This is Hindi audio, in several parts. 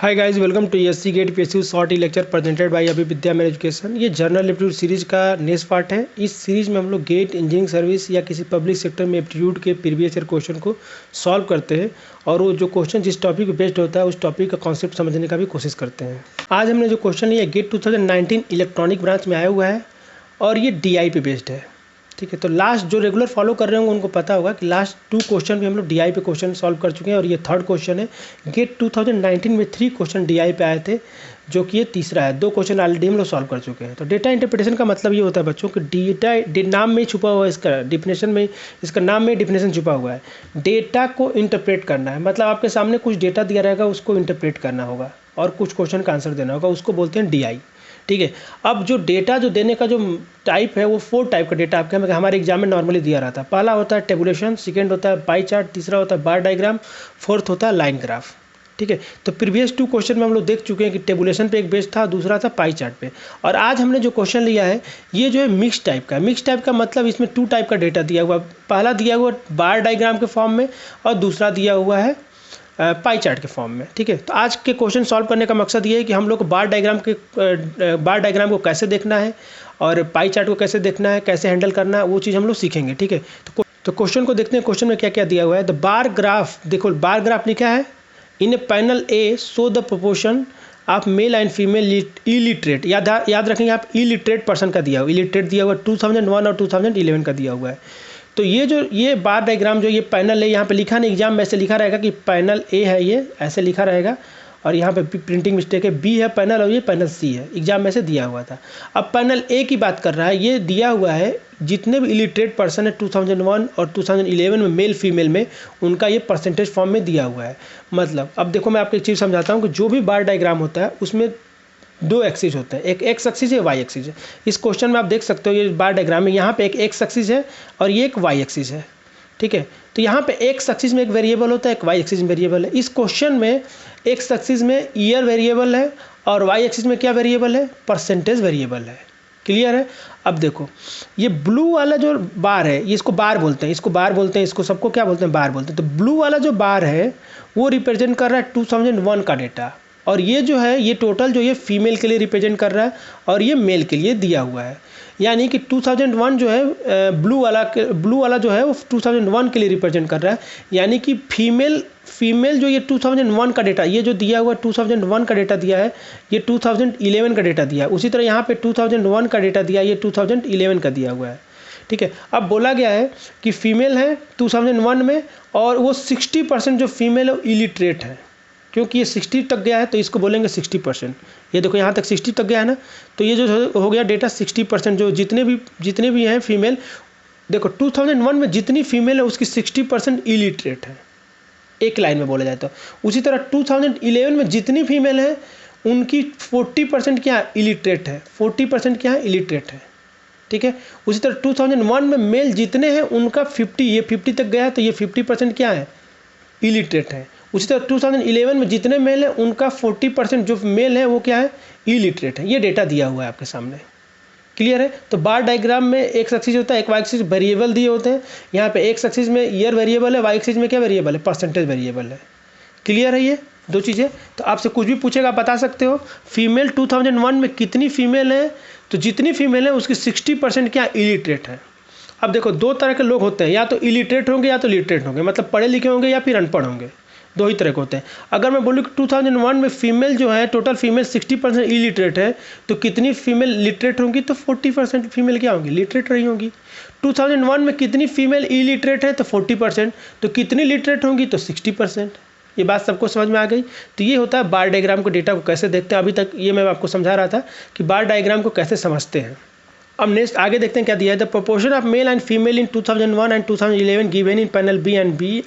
Hi guys, welcome to SC GATE PSU short lecture presented by Abhi Vidya Mer education. ये जनरल एप्टीट्यूड सीरीज का नेक्स्ट पार्ट है। इस सीरीज में हम लोग गेट, इंजीनियरिंग सर्विस या किसी पब्लिक सेक्टर में एप्टीट्यूड के प्रीवियस ईयर क्वेश्चन को सॉल्व करते हैं और वो जो क्वेश्चन जिस टॉपिक पे बेस्ड होता है उस टॉपिक का कॉन्सेप्ट समझने का भी कोशिश करते हैं। आज हमने जो क्वेश्चन लिया गेट 2019 इलेक्ट्रॉनिक ब्रांच में आया हुआ है और ये DI पे बेस्ड है। ठीक है, तो लास्ट जो रेगुलर फॉलो कर रहे होंगे उनको पता होगा कि लास्ट 2 क्वेश्चन भी हम लोग DI पे क्वेश्चन सॉल्व कर चुके हैं और ये थर्ड क्वेश्चन है। गेट 2019 में 3 क्वेश्चन DI पे आए थे, जो कि ये तीसरा है। 2 क्वेश्चन ऑलरेडी हम लोग सॉल्व कर चुके हैं। तो डेटा इंटरप्रिटेशन का मतलब ये होता है बच्चों कि डेटा नाम में छुपा हुआ है, इसका डिफिनेशन में, इसका नाम में डिफिनेशन छुपा हुआ है। डेटा को इंटरप्रेट करना है, मतलब आपके सामने कुछ डेटा दिया रहेगा, उसको इंटरप्रेट करना होगा और कुछ क्वेश्चन का आंसर देना होगा, उसको बोलते हैं DI। ठीक है, अब जो डेटा जो देने का जो टाइप है वो 4 टाइप का डेटा आपके हमारे एग्जाम में नॉर्मली दिया रहता है। पहला होता है टेबुलेशन, सेकंड होता है पाई चार्ट, तीसरा होता है बार डायग्राम, फोर्थ होता है लाइन ग्राफ। ठीक है, तो प्रीवियस 2 क्वेश्चन में हम लोग देख चुके हैं कि टेबुलेशन पे एक बेस्ड था, दूसरा था पाई चार्ट पे। और आज हमने जो क्वेश्चन लिया है ये जो है मिक्स टाइप का है। मिक्स टाइप का मतलब इसमें 2 टाइप का डेटा दिया हुआ, पहला दिया हुआ बार डायग्राम के फॉर्म में और दूसरा दिया हुआ है पाई चार्ट के फॉर्म में। ठीक है, तो आज के क्वेश्चन सॉल्व करने का मकसद ये है कि हम लोग को बार डायग्राम को कैसे देखना है और पाई चार्ट को कैसे देखना है, कैसे हैंडल करना है, वो चीज़ हम लोग सीखेंगे। ठीक है, तो क्वेश्चन को देखते हैं। क्वेश्चन में क्या क्या दिया हुआ है। द बार ग्राफ, देखो बार ग्राफ लिखा है, in a panel A show the proportion of male and female illiterate. याद रखेंगे आप, इलिटरेट पर्सन का दिया हुआ, इलिटरेट दिया हुआ 2001 और 2011 का दिया हुआ है। तो ये बार डायग्राम जो ये पैनल है, यहाँ पे लिखा नहीं, एग्जाम में ऐसे लिखा रहेगा कि पैनल ए है, ये ऐसे लिखा रहेगा और यहाँ पे प्रिंटिंग मिस्टेक है, बी है पैनल और ये पैनल सी है, एग्जाम में से दिया हुआ था। अब पैनल ए की बात कर रहा है, ये दिया हुआ है जितने भी इलिटरेट पर्सन है 2001 और 2011 में मेल फीमेल में, उनका ये परसेंटेज फॉर्म में दिया हुआ है। मतलब अब देखो मैं आपको एक चीज़ समझाता हूँ कि जो भी बार डायग्राम होता है उसमें 2 एक्सिस होते हैं, एक एक्स एक्सिस है, वाई एक्सिस है। इस क्वेश्चन में आप देख सकते हो ये बार डायग्राम में यहाँ पे एक एक्स एक्सिस है और ये एक वाई एक्सिस है। ठीक है, तो यहाँ पे एक्स एक्सिस में एक वेरिएबल होता है, एक वाई एक्सिस में वेरिएबल है। इस क्वेश्चन में एक्स एक्सिस में ईयर वेरिएबल है और वाई एक्सिस में क्या वेरिएबल है, परसेंटेज वेरिएबल है। क्लियर है। अब देखो ये ब्लू वाला जो बार है, ये इसको बार बोलते हैं, इसको बार बोलते हैं, इसको सबको क्या बोलते हैं, बार बोलते हैं। तो ब्लू वाला जो बार है वो रिप्रेजेंट कर रहा है 2001 का डेटा और ये जो है ये टोटल जो ये फीमेल के लिए रिप्रेजेंट कर रहा है और ये मेल के लिए दिया हुआ है। यानी कि 2001 जो है ब्लू वाला जो है वो 2001 के लिए रिप्रेजेंट कर रहा है। यानी कि फीमेल जो ये 2001 का डेटा, ये जो दिया हुआ 2001 का डेटा दिया है, ये 2011 का डेटा दिया है। उसी तरह यहाँ पे 2001 का डेटा दिया है, ये 2011 का दिया हुआ है। ठीक है, अब बोला गया है कि फीमेल है 2001 में और वो 60% जो फीमेल है इलिटरेट है, क्योंकि ये 60 तक गया है तो इसको बोलेंगे 60%। ये देखो यहाँ तक 60 तक गया है ना, तो ये जो हो गया डेटा 60%, जो जितने भी हैं फीमेल, देखो 2001 में जितनी फीमेल है उसकी 60% इलिटरेट है, एक लाइन में बोला जाए तो। उसी तरह 2011 में जितनी फीमेल है उनकी 40% क्या है, इलिटरेट है, 40% क्या है, इलिटरेट है। ठीक है, उसी तरह 2001 में मेल जितने हैं उनका 50 तक गया है तो ये 50% क्या है, इलिटरेट है। उसी तरह 2011 में जितने मेल हैं उनका 40% जो मेल है वो क्या है, इलिटरेट है। ये डेटा दिया हुआ है आपके सामने। क्लियर है। तो बार डायग्राम में एक्स एक्सिस होता है, एक वाई एक्सिस, वेरिएबल दिए होते हैं। यहाँ पे एक्स एक्सिस में ईयर वेरिएबल है, वाई एक्सिस में क्या वेरिएबल है, परसेंटेज वेरिएबल है। क्लियर है ये 2 चीज़ें। तो आपसे कुछ भी पूछेगा बता सकते हो। फीमेल 2001 में कितनी फीमेल है, तो जितनी फीमेल है उसकी 60% क्या इलिटरेट है। अब देखो 2 तरह के लोग होते हैं, या तो इलिटरेट होंगे या तो लिटरेट होंगे, मतलब पढ़े लिखे होंगे या फिर अनपढ़ होंगे, 2 ही तरह के होते हैं। अगर मैं बोलूँ कि 2001 में फीमेल जो है टोटल फीमेल 60% इलिटरेट है, तो कितनी फीमेल लिटरेट होंगी, तो 40% फीमेल क्या होंगी, लिटरेट रही होंगी। 2001 में कितनी फीमेल इलिटरेट है, तो 40%, तो कितनी लिटरेट होंगी, तो 60%। ये बात सबको समझ में आ गई। तो ये होता है बार डायग्राम को, डेटा को कैसे देखते हैं। अभी तक ये मैं आपको समझा रहा था कि बार डायग्राम को कैसे समझते हैं। अब नेक्स्ट आगे देखते हैं क्या दिया है। The proportion of male and female in 2001 and 2011 given in panel B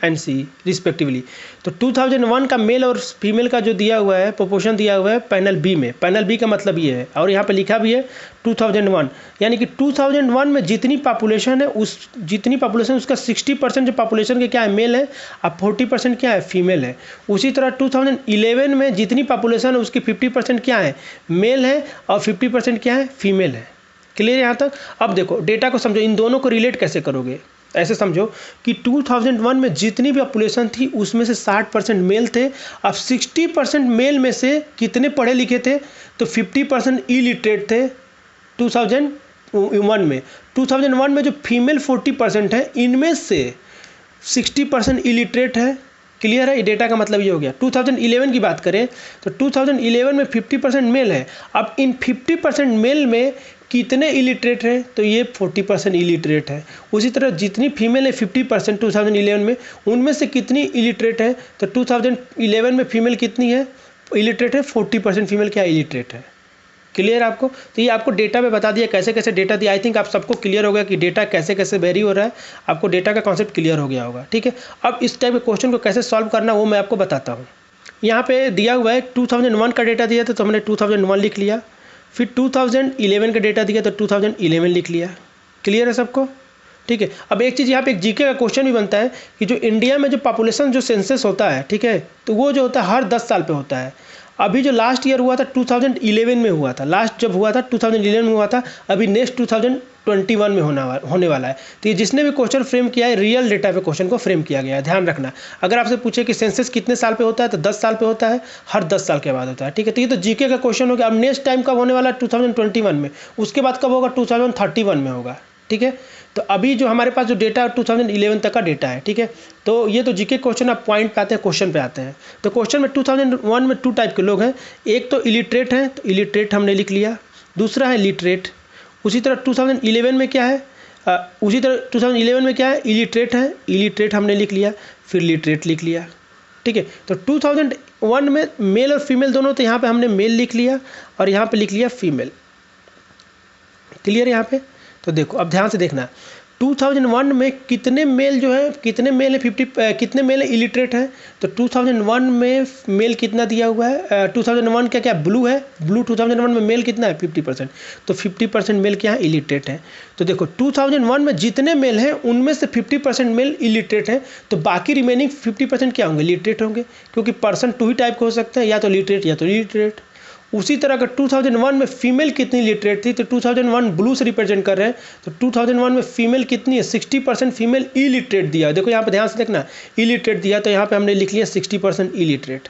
and C respectively. तो 2001 का मेल और फीमेल का जो दिया हुआ है प्रोपोर्शन दिया हुआ है पैनल बी में। पैनल बी का मतलब ये है और यहाँ पे लिखा भी है 2001, यानी कि 2001 में जितनी पॉपुलेशन है उसका 60% जो पॉपुलेशन के क्या है, मेल है, और 40% क्या है, फीमेल है। उसी तरह 2011 में जितनी पॉपुलेशन है उसकी 50% क्या है, मेल है, और 50% क्या है, फीमेल है। क्लियर यहाँ तक। अब देखो डेटा को समझो, इन दोनों को रिलेट कैसे करोगे। ऐसे समझो कि 2001 में जितनी भी पॉपुलेशन थी उसमें से 60% मेल थे। अब 60% मेल में से कितने पढ़े लिखे थे, तो 50% इलिटरेट थे 2001 में। 2001 में जो फीमेल 40% है, इनमें से 60% इलिटरेट है। क्लियर है, ये डेटा का मतलब ये हो गया। 2011 की बात करें तो 2011 में 50% मेल है। अब इन 50% मेल में कितने इलिटरेट हैं, तो ये 40% इलिटरेट है। उसी तरह जितनी फीमेल है 50% 2011 में, उनमें से कितनी इलिटरेट है, तो 2011 में फीमेल कितनी है, इलिटरेट है 40% फीमेल क्या इलिटरेट है। क्लियर आपको, तो ये आपको डेटा में बता दिया कैसे कैसे डेटा दिया। आई थिंक आप सबको क्लियर हो गया कि डेटा कैसे कैसे वेरी हो रहा है, आपको डेटा का कॉन्सेप्ट क्लियर हो गया होगा। ठीक है, अब इस टाइप के क्वेश्चन को कैसे सॉल्व करना वो मैं आपको बताता हूँ। यहाँ पे दिया हुआ है 2001 का डेटा दिया था तो हमने 2001 लिख लिया, फिर 2011 का डेटा दिया तो 2011 लिख लिया। क्लियर है सबको, ठीक है। अब एक चीज़ यहाँ पे एक जीके का क्वेश्चन भी बनता है कि जो इंडिया में जो पॉपुलेशन जो सेंसस होता है, ठीक है, तो वो जो होता है हर 10 साल पे होता है। अभी जो लास्ट ईयर हुआ था 2011 में हुआ था, लास्ट जब हुआ था 2011 में हुआ था, अभी नेक्स्ट 2021 में होने वाला है। तो ये जिसने भी क्वेश्चन फ्रेम किया है रियल डेटा पे क्वेश्चन को फ्रेम किया गया है, ध्यान रखना। अगर आपसे पूछे कि सेंसस कितने साल पे होता है तो 10 साल पे होता है, हर 10 साल के बाद होता है। ठीक है, तो ये तो जीके का क्वेश्चन हो गया। अब नेक्स्ट टाइम कब होने वाला है, 2021 में, उसके बाद कब होगा, 2031 में होगा। ठीक है, तो अभी जो हमारे पास जो डेटा 2011 तक का डेटा है, ठीक है। तो ये तो जीके क्वेश्चन, आप पॉइंट पे आते हैं, क्वेश्चन पे आते हैं। तो क्वेश्चन में 2001 में 2 टाइप के लोग हैं, एक तो इलिटरेट हैं, तो इलिटरेट हमने लिख लिया, दूसरा है लिटरेट। उसी तरह 2011 में क्या है, उसी तरह 2011 में क्या है, इलिटरेट है, इलिटरेट हमने लिख लिया, फिर लिटरेट लिख लिया। ठीक है, तो 2001 में मेल और फीमेल दोनों, तो यहाँ पे हमने मेल लिख लिया और यहाँ पे लिख लिया फीमेल। क्लियर यहाँ पे, तो देखो अब ध्यान से देखना, 2001 में कितने मेल जो है, कितने मेल है 50, कितने मेल है इलिटरेट है, तो 2001 में मेल कितना दिया हुआ है, 2001 क्या क्या ब्लू है, ब्लू 2001 में मेल कितना है 50%, तो 50% मेल क्या है इलिटरेट है। तो देखो 2001 में जितने मेल हैं उनमें से 50% मेल इलिटरेट हैं, तो बाकी रिमेनिंग 50% क्या होंगे, लिटरेट होंगे, क्योंकि पर्सन 2 ही टाइप के हो सकते हैं, या तो लिटरेट या तो इलिटरेट। उसी तरह अगर 2001 में फीमेल कितनी लिटरेट थी, तो 2001 ब्लू से रिप्रेजेंट कर रहे हैं, तो 2001 में फीमेल कितनी है, 60% फीमेल इलिटरेट दिया। देखो यहाँ पे ध्यान से देखना, इलिटरेट दिया, तो यहाँ पे हमने लिख लिया 60% इलिटरेट।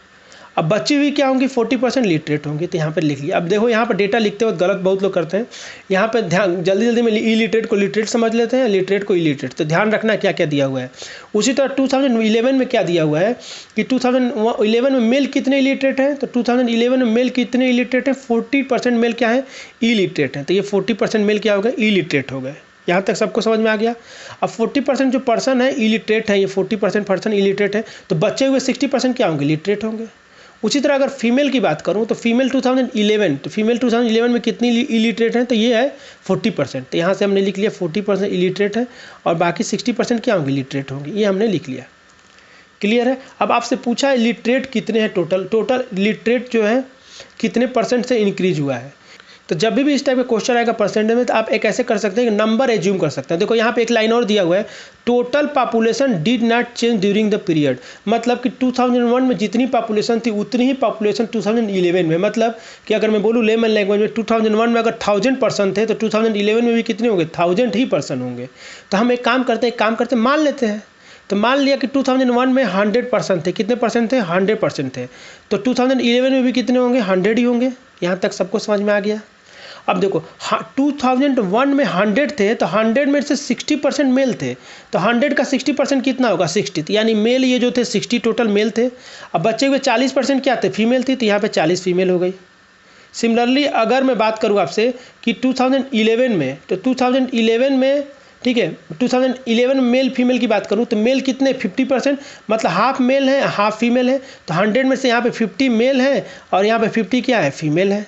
अब बची हुई क्या होंगी, 40% लिटरेट होंगी, तो यहाँ पर लिख लिया। अब देखो यहाँ पर डेटा लिखते वक्त गलत बहुत लोग करते हैं, यहाँ पर ध्यान जल्दी में इलिटरेट को लिटरेट समझ लेते हैं, लिटरेट को इलिटरेट। तो ध्यान रखना क्या क्या दिया हुआ है। उसी तरह 2011 में क्या दिया हुआ है कि 2011 में मेल कितने इलिटरेट हैं, तो 2011 में मेल कितने इलिटरेट हैं, 40% मेल क्या है इलिटरेट है, तो ये 40% मेल क्या हो गए, इलिटरेट हो गए। यहाँ तक सबको समझ में आ गया। अब 40% जो पर्सन है इलिटरेट है, ये 40% पर्सन इलिटरेट है, तो बचे हुए 60% क्या होंगे, लिटरेट होंगे। उसी तरह अगर फीमेल की बात करूं तो फीमेल 2011, तो फीमेल 2011 में कितनी इलिटरेट हैं, तो ये है 40%, तो यहाँ से हमने लिख लिया 40% इलिटरेट है और बाकी 60% क्या होंगे, लिटरेट होंगे, ये हमने लिख लिया। क्लियर है। अब आपसे पूछा है लिटरेट कितने हैं, टोटल लिटरेट जो है कितने % से इंक्रीज हुआ है। तो जब भी इस टाइप का क्वेश्चन आएगा परसेंटेज में, तो आप एक ऐसे कर सकते हैं कि नंबर एज्यूम कर सकते हैं। देखो यहाँ पे एक लाइन और दिया हुआ है, total population did not change during the period, मतलब कि 2001 में जितनी पॉपुलेशन थी उतनी ही पॉपुलेशन 2011 में, मतलब कि अगर मैं बोलूँ लेमन लैंग्वेज में 2001 में अगर 1000 पर्सन थे तो 2011 में भी कितने होंगे, 1000 ही पर्सन होंगे। तो हम एक काम करते मान लेते हैं, तो मान लिया कि 2001 में 100% थे, कितने परसेंट थे, 100% थे, तो 2011 में भी कितने होंगे, 100 ही होंगे। यहाँ तक सबको समझ में आ गया। अब देखो 2001 में 100 थे, तो 100 में से 60% मेल थे, तो 100 का 60% कितना होगा, 60, यानी मेल ये जो थे 60 टोटल मेल थे। अब बचे हुए 40% क्या थे, फीमेल थी, तो यहाँ पे 40 फीमेल हो गई। सिमिलरली अगर मैं बात करूँ आपसे कि 2011 में, तो 2011 में, ठीक है, 2011 में मेल फीमेल की बात करूं तो मेल कितने, 50%, मतलब हाफ मेल है हाफ फीमेल है, तो 100 में से यहाँ पे 50 मेल है और यहाँ पे 50 क्या है, फीमेल है।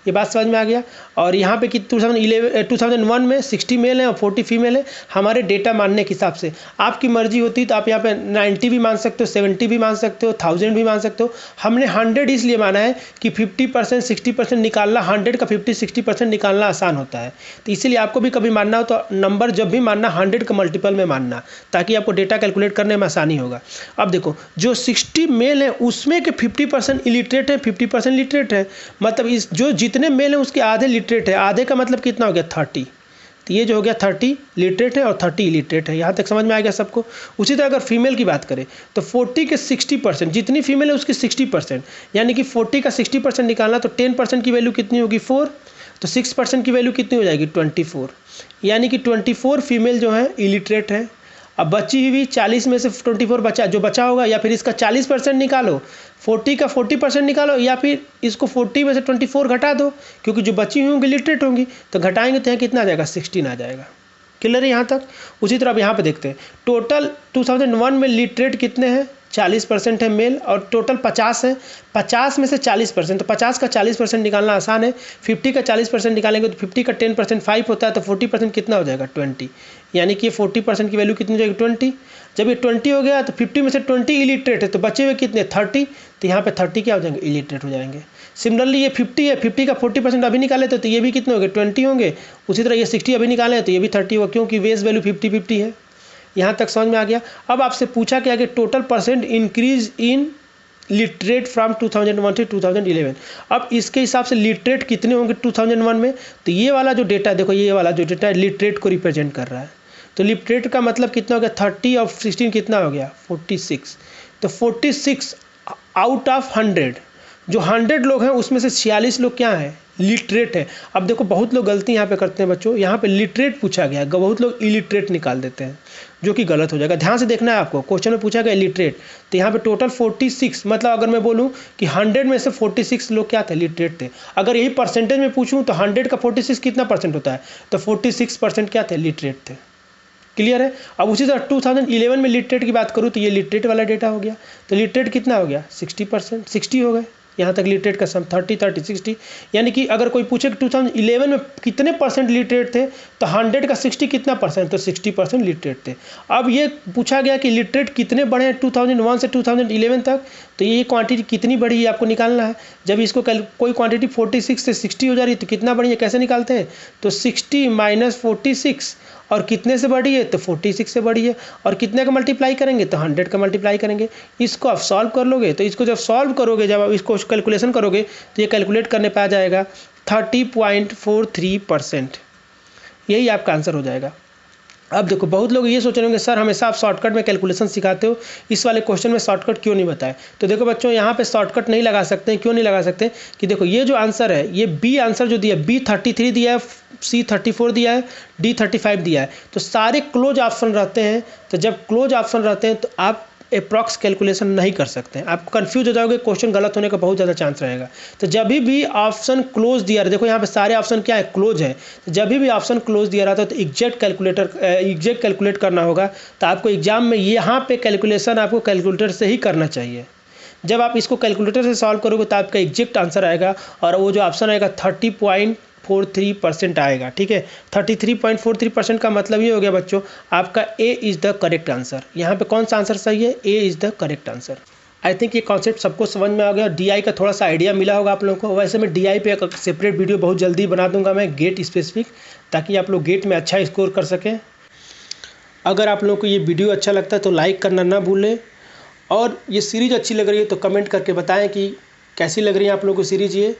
ये बात समझ में आ गया। और यहाँ पे कि 2001 में 60 मेल है और 40 फीमेल है। हमारे डेटा मानने के हिसाब से आपकी मर्जी होती तो आप यहाँ पे 90 भी मान सकते हो, 70 भी मान सकते हो, 1000 भी मान सकते हो। हमने 100 इसलिए माना है कि 50% 60% निकालना, 100 का 50-60% निकालना आसान होता है, तो इसीलिए आपको भी कभी मानना हो तो नंबर जब भी मानना 100 का मल्टीपल में मानना, ताकि आपको डेटा कैलकुलेट करने में आसानी होगा। अब देखो जो 60 मेल है उसमें के 50% इलिटरेट है, 50% लिटरेट है, मतलब इस जो जितने मेल हैं उसके आधे लिटरेट है, आधे का मतलब कितना हो गया, 30। तो ये जो हो गया 30 लिटरेट है और 30 इलिटरेट है। यहाँ तक समझ में आ गया सबको। उसी तरह अगर फीमेल की बात करें तो 40 के 60%, जितनी फीमेल है उसकी 60%, यानी कि 40 का 60% निकालना तो 10% की वैल्यू कितनी होगी 4, तो 6% की वैल्यू कितनी हो जाएगी 24, यानी कि 24 फीमेल जो है इलिटरेट है। अब बची हुई 40 में से 24 बचा, जो बचा होगा, या फिर इसका 40% निकालो, 40 का 40% निकालो, या फिर इसको 40 में से 24 घटा दो, क्योंकि जो बची हुई होंगी लिटरेट होंगी, तो घटाएंगे तो यहाँ कितना आ जाएगा 16 आ जाएगा। क्लियर है यहाँ तक। उसी तरह अब यहाँ पे देखते हैं टोटल 2001 में लिटरेट कितने हैं 40% है मेल, और टोटल 50 है, 50 में से 40%, तो 50 का 40% निकालना आसान है। 50 का 40% निकालेंगे तो 50 का 10% 5 होता है, तो 40% कितना हो जाएगा 20, यानी कि ये 40% की वैल्यू कितनी हो जाएगी 20। जब ये 20 हो गया तो 50 में से 20 इलिटरेट है, तो बचे हुए कितने 30, तो यहाँ पे 30 क्या हो जाएंगे इलिटरेट हो जाएंगे। सिमिलरली ये 50 है, 50 का 40% अभी निकाले तो ये भी कितने हो गए 20 होंगे। उसी तरह ये 60 अभी निकाले तो ये भी 30 होगा, क्योंकि बेस वैल्यू 50-50 है। यहाँ तक समझ में आ गया। अब आपसे पूछा क्या कि total percent increase in literate from 2001 से 2011। अब इसके हिसाब से लिटरेट कितने होंगे 2001 में, तो ये वाला जो डेटा देखो, ये वाला जो डेटा है लिटरेट को रिप्रेजेंट कर रहा है। तो लिटरेट का मतलब कितना हो गया 30 और 16 कितना हो गया 46। तो 46 आउट ऑफ 100, जो 100 लोग हैं उसमें से 46 लोग क्या हैं लिटरेट है। अब देखो बहुत लोग गलती यहाँ पे करते हैं बच्चों, यहाँ पे लिटरेट पूछा गया, बहुत लोग इलिटरेट निकाल देते हैं, जो कि गलत हो जाएगा। ध्यान से देखना है आपको, क्वेश्चन में पूछा गया लिटरेट, तो यहाँ पे टोटल 46, मतलब अगर मैं बोलूँ कि 100 में से 46 लोग क्या थे लिटरेट थे। अगर यही परसेंटेज में पूछूँ तो 100 का 46 कितना परसेंट होता है, तो 46% क्या थे लिटरेट थे। क्लियर है। अब उसी तरह 2011 में लिटरेट की बात करूँ तो ये लिटरेट वाला डेटा हो गया, तो लिटरेट कितना हो गया 60%, 60 हो गए। यहाँ तक लिटरेट का सम 30, 30, 60, यानी कि अगर कोई पूछे कि 2011 में कितने परसेंट लिटरेट थे, तो 100 का 60 कितना परसेंट, तो 60% लिटरेट थे। अब ये पूछा गया कि लिटरेट कितने बढ़े हैं 2001 से 2011 तक, तो ये क्वांटिटी कितनी बढ़ी है आपको निकालना है। जब इसको कोई क्वांटिटी 46 से 60 हो जा रही है तो कितना बढ़ी है, कैसे निकालते हैं, तो 60 माइनस 46, और कितने से बढ़ी है, तो 46 से बढ़ी है, और कितने का मल्टीप्लाई करेंगे, तो 100 का मल्टीप्लाई करेंगे। इसको आप सॉल्व कर लोगे, तो इसको जब सॉल्व करोगे, जब आप इसको कैलकुलेशन करोगे तो ये कैलकुलेट करने पे आ जाएगा 30.43%, यही आपका आंसर हो जाएगा। अब देखो बहुत लोग ये सोच रहे होंगे सर हमेशा आप शॉर्टकट में कैलकुलेशन सिखाते हो, इस वाले क्वेश्चन में शॉर्टकट क्यों नहीं बताए। तो देखो बच्चों यहाँ पे शॉर्टकट नहीं लगा सकते हैं, क्यों नहीं लगा सकते कि देखो ये जो आंसर है, ये बी आंसर जो दिया है, B33 दिया है, C34 दिया है, D35 दिया है, तो सारे क्लोज ऑप्शन रहते हैं। तो जब क्लोज ऑप्शन रहते हैं तो आप अप्रॉक्स कैलकुलेशन नहीं कर सकते हैं, आप कंफ्यूज हो जाओगे, क्वेश्चन गलत होने का बहुत ज़्यादा चांस रहेगा। तो जब भी ऑप्शन क्लोज दिया रहा, देखो यहाँ पे सारे ऑप्शन क्या है क्लोज है, तो जब भी ऑप्शन क्लोज दिया रहता है तो एग्जैक्ट कैलकुलेट करना होगा। तो आपको एग्जाम में यहाँ पे कैलकुलेशन आपको कैलकुलेटर से ही करना चाहिए। जब आप इसको कैलकुलेटर से सॉल्व करोगे तो आपका एग्जैक्ट आंसर आएगा, और वो जो ऑप्शन आएगा 30.43% आएगा। ठीक है, 33.43% का मतलब ये हो गया बच्चों आपका A is the correct answer. यहाँ पे कौन सा आंसर सही है, A is the correct answer. I think ये कॉन्सेप्ट सबको समझ में आ गया, डीआई का थोड़ा सा आइडिया मिला होगा आप लोगों को। वैसे मैं डीआई पे एक सेपरेट वीडियो बहुत जल्दी बना दूंगा मैं गेट स्पेसिफिक, ताकि आप लोग गेट में अच्छा स्कोर कर सकें। अगर आप लोगों को ये वीडियो अच्छा लगता है तो लाइक करना ना भूलें, और ये सीरीज़ अच्छी लग रही है तो कमेंट करके बताएं कि कैसी लग रही है आप लोगों को सीरीज़ ये।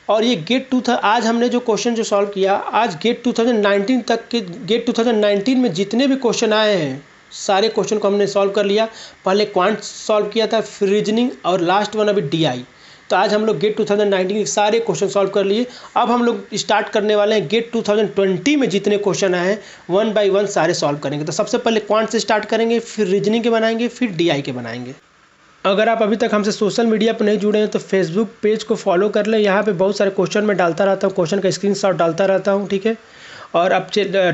और ये गेट आज हमने जो क्वेश्चन जो सॉल्व किया, आज गेट 2019 तक के, गेट 2019 में जितने भी क्वेश्चन आए हैं सारे क्वेश्चन को हमने सॉल्व कर लिया। पहले क्वांट सॉल्व किया था, फिर रीजनिंग, और लास्ट वन अभी डीआई। तो आज हम लोग गेट 2019 के सारे क्वेश्चन सॉल्व कर लिए। अब हम लोग स्टार्ट करने वाले हैं गेट 2020 में जितने क्वेश्चन आए हैं 1 बाय 1 सारे सॉल्व करेंगे। तो सबसे पहले क्वांट से स्टार्ट करेंगे, फिर रीजनिंग के बनाएंगे, फिर डीआई के बनाएंगे। अगर आप अभी तक हमसे सोशल मीडिया पर नहीं जुड़े हैं तो फेसबुक पेज को फॉलो कर लें, यहाँ पे बहुत सारे क्वेश्चन मैं डालता रहता हूँ, क्वेश्चन का स्क्रीनशॉट डालता रहता हूँ। ठीक है, और आप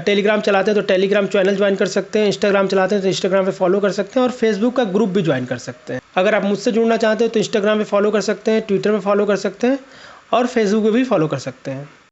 टेलीग्राम चलाते हैं तो टेलीग्राम चैनल ज्वाइन कर सकते हैं, इंस्टाग्राम चलाते हैं तो इंस्टाग्राम पे फॉलो कर सकते हैं, और फेसबुक का ग्रुप भी ज्वाइन कर सकते हैं। अगर आप मुझसे जुड़ना चाहते हैं तो इंस्टाग्राम पे फॉलो कर सकते हैं, ट्विटर पे फॉलो कर सकते हैं, और फेसबुक पे भी फॉलो कर सकते हैं।